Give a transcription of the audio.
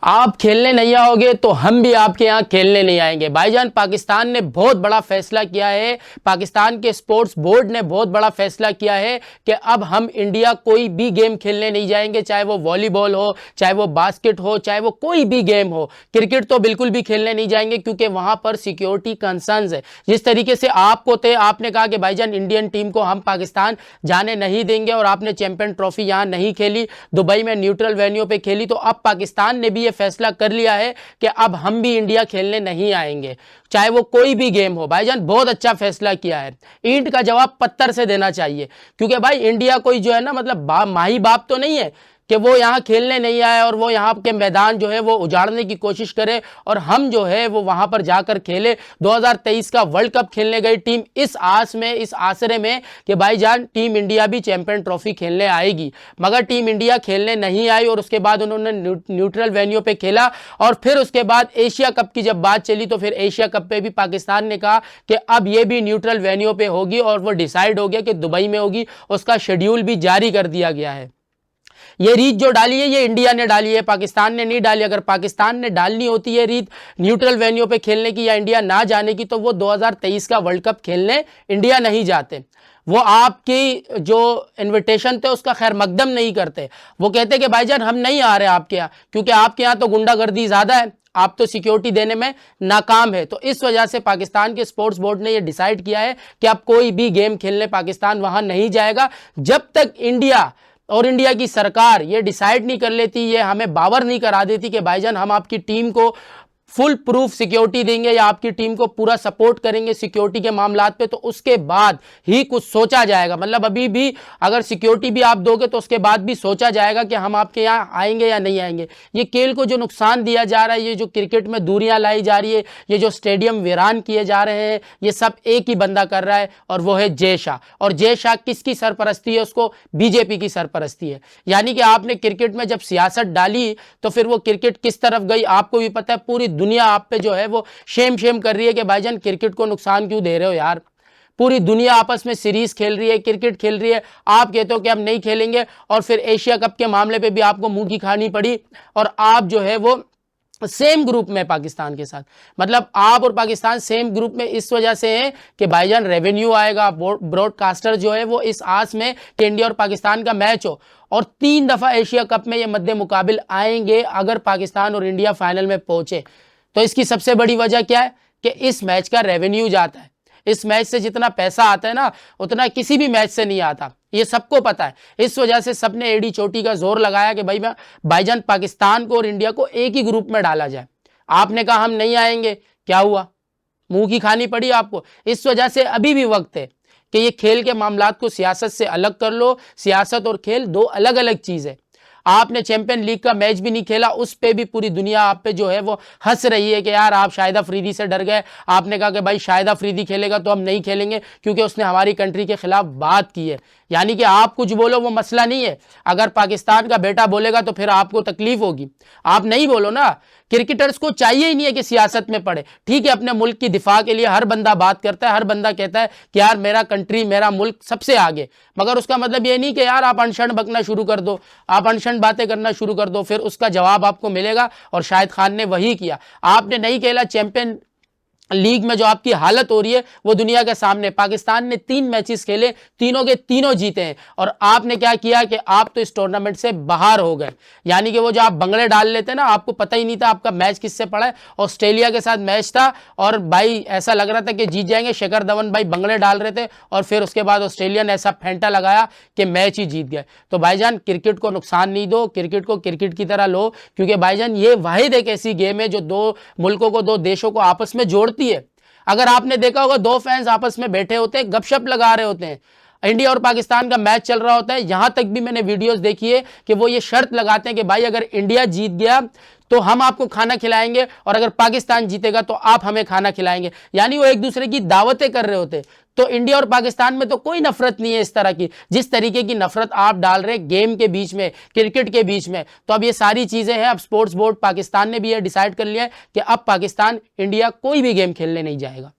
आप खेलने नहीं आओगे तो हम भी आपके यहाँ खेलने नहीं आएंगे। भाईजान, पाकिस्तान ने बहुत बड़ा फैसला किया है। पाकिस्तान के स्पोर्ट्स बोर्ड ने बहुत बड़ा फैसला किया है कि अब हम इंडिया कोई भी गेम खेलने नहीं जाएंगे, चाहे वो वॉलीबॉल हो, चाहे वो बास्केट हो, चाहे वो कोई भी गेम हो। क्रिकेट तो बिल्कुल भी खेलने नहीं जाएंगे क्योंकि वहां पर सिक्योरिटी कंसर्न्स है। जिस तरीके से आपको थे, आपने कहा कि भाईजान इंडियन टीम को हम पाकिस्तान जाने नहीं देंगे और आपने चैंपियन ट्रॉफी यहां नहीं खेली, दुबई में न्यूट्रल वेन्यू पे खेली, तो अब पाकिस्तान ने भी फैसला कर लिया है कि अब हम भी इंडिया खेलने नहीं आएंगे, चाहे वो कोई भी गेम हो। भाईजान, बहुत अच्छा फैसला किया है। ईंट का जवाब पत्थर से देना चाहिए, क्योंकि भाई इंडिया कोई जो है ना, मतलब माही बाप तो नहीं है कि वो यहाँ खेलने नहीं आए और वो यहाँ के मैदान जो है वो उजाड़ने की कोशिश करे और हम जो है वो वहाँ पर जाकर खेले। 2023 का वर्ल्ड कप खेलने गई टीम इस आस में, इस आसरे में कि भाईजान टीम इंडिया भी चैंपियन ट्रॉफी खेलने आएगी, मगर टीम इंडिया खेलने नहीं आई और उसके बाद उन्होंने न्यूट्रल वेन्यू पे खेला। और फिर उसके बाद एशिया कप की जब बात चली तो फिर एशिया कप पे भी पाकिस्तान ने कहा कि अब ये भी न्यूट्रल वेन्यू पे होगी और वो डिसाइड हो गया कि दुबई में होगी। उसका शेड्यूल भी जारी कर दिया गया है। ये रीत जो डाली है ये इंडिया ने डाली है, पाकिस्तान ने नहीं डाली। अगर पाकिस्तान ने डालनी होती है रीत न्यूट्रल वेन्यू पे खेलने की या इंडिया ना जाने की, तो वो 2023 का वर्ल्ड कप खेलने इंडिया नहीं जाते। वो आपकी जो इनविटेशन थे उसका खैर मकदम नहीं करते। वो कहते कि भाईजान हम नहीं आ रहे आपके यहाँ, क्योंकि आपके यहाँ तो गुंडागर्दी ज़्यादा है, आप तो सिक्योरिटी देने में नाकाम है। तो इस वजह से पाकिस्तान के स्पोर्ट्स बोर्ड ने यह डिसाइड किया है कि अब कोई भी गेम खेलने पाकिस्तान वहां नहीं जाएगा जब तक इंडिया और इंडिया की सरकार ये डिसाइड नहीं कर लेती, ये हमें बावर नहीं करा देती कि भाईजान हम आपकी टीम को फुल प्रूफ सिक्योरिटी देंगे या आपकी टीम को पूरा सपोर्ट करेंगे सिक्योरिटी के मामलात पे, तो उसके बाद ही कुछ सोचा जाएगा। मतलब अभी भी अगर सिक्योरिटी भी आप दोगे तो उसके बाद भी सोचा जाएगा कि हम आपके यहाँ आएंगे या नहीं आएंगे। ये खेल को जो नुकसान दिया जा रहा है, ये जो क्रिकेट में दूरियां लाई जा रही है, ये जो स्टेडियम वीरान किए जा रहे हैं, ये सब एक ही बंदा कर रहा है और वो है जय शाह। और जय शाह किसकी सरपरस्ती है? उसको बीजेपी की सरपरस्ती है। यानी कि आपने क्रिकेट में जब सियासत डाली तो फिर वो क्रिकेट किस तरफ गई आपको भी पता है। पूरी दुनिया आप पे जो है वो शेम कर रही है कि भाईजान क्रिकेट को नुकसान क्यों दे रहे हो यार। पूरी दुनिया आपस में सीरीज खेल रही है, क्रिकेट खेल रही है, आप कहते हो कि हम नहीं खेलेंगे और फिर एशिया कप के मामले पे भी आपको मुंह की खानी पड़ी और आप जो है वो सेम ग्रुप में पाकिस्तान के साथ। मतलब आप और पाकिस्तान सेम ग्रुप में इस वजह से हैं कि भाईजान रेवेन्यू आएगा। ब्रॉडकास्टर जो है वो इस आस में कि इंडिया और पाकिस्तान का मैच हो और 3 दफा एशिया कप में ये मद्दे मुकाबिल आएंगे अगर पाकिस्तान और इंडिया फाइनल में पहुंचे। तो इसकी सबसे बड़ी वजह क्या है कि इस मैच का रेवेन्यू जाता है। इस मैच से जितना पैसा आता है ना, उतना किसी भी मैच से नहीं आता, ये सबको पता है। इस वजह से सबने एड़ी चोटी का जोर लगाया कि भाईजान पाकिस्तान को और इंडिया को एक ही ग्रुप में डाला जाए। आपने कहा हम नहीं आएंगे, क्या हुआ? मुंह की खानी पड़ी आपको। इस वजह से अभी भी वक्त है कि ये खेल के मामलात को सियासत से अलग कर लो। सियासत और खेल दो अलग अलग चीज है। आपने चैंपियन लीग का मैच भी नहीं खेला, उस पे भी पूरी दुनिया आप पे जो है वो हंस रही है कि यार आप शाहिद अफरीदी से डर गए। आपने कहा कि भाई शाहिद अफरीदी खेलेगा तो हम नहीं खेलेंगे क्योंकि उसने हमारी कंट्री के खिलाफ बात की है। यानी कि आप कुछ बोलो वो मसला नहीं है, अगर पाकिस्तान का बेटा बोलेगा तो फिर आपको तकलीफ होगी। आप नहीं बोलो ना। क्रिकेटर्स को चाहिए ही नहीं है कि सियासत में पड़े। ठीक है, अपने मुल्क की दिफा के लिए हर बंदा बात करता है, हर बंदा कहता है कि यार मेरा कंट्री, मेरा मुल्क सबसे आगे, मगर उसका मतलब ये नहीं कि यार आप अनशन बकना शुरू कर दो, आप अनशन बातें करना शुरू कर दो, फिर उसका जवाब आपको मिलेगा। और शाहिद खान ने वही किया। आपने नहीं खेला चैंपियन लीग में, जो आपकी हालत हो रही है वो दुनिया के सामने। पाकिस्तान ने 3 मैचेस खेले, तीनों के तीनों जीते हैं और आपने क्या किया कि आप तो इस टूर्नामेंट से बाहर हो गए। यानी कि वो जो आप बंगले डाल लेते ना, आपको पता ही नहीं था आपका मैच किससे पड़ा है। ऑस्ट्रेलिया के साथ मैच था और भाई ऐसा लग रहा था कि जीत जाएंगे, शिखर धवन भाई बंगले डाल रहे थे और फिर उसके बाद ऑस्ट्रेलिया ने ऐसा फेंटा लगाया कि मैच ही जीत गए। तो भाईजान क्रिकेट को नुकसान नहीं दो, क्रिकेट को क्रिकेट की तरह लो, क्योंकि भाईजान ये वाहिद एक ऐसी गेम है जो 2 मुल्कों को, 2 देशों को आपस में जोड़ती है। अगर आपने देखा होगा 2 फैंस आपस में बैठे होते हैं, गपशप लगा रहे होते हैं, इंडिया और पाकिस्तान का मैच चल रहा होता है। यहां तक भी मैंने वीडियोस देखी है कि वो ये शर्त लगाते हैं कि भाई अगर इंडिया जीत गया तो हम आपको खाना खिलाएंगे और अगर पाकिस्तान जीतेगा तो आप हमें खाना खिलाएंगे। यानी वो एक दूसरे की दावतें कर रहे होते। तो इंडिया और पाकिस्तान में तो कोई नफरत नहीं है इस तरह की, जिस तरीके की नफरत आप डाल रहे हैं गेम के बीच में, क्रिकेट के बीच में। तो अब ये सारी चीजें हैं। अब स्पोर्ट्स बोर्ड पाकिस्तान ने भी यह डिसाइड कर लिया है कि अब पाकिस्तान इंडिया कोई भी गेम खेलने नहीं जाएगा।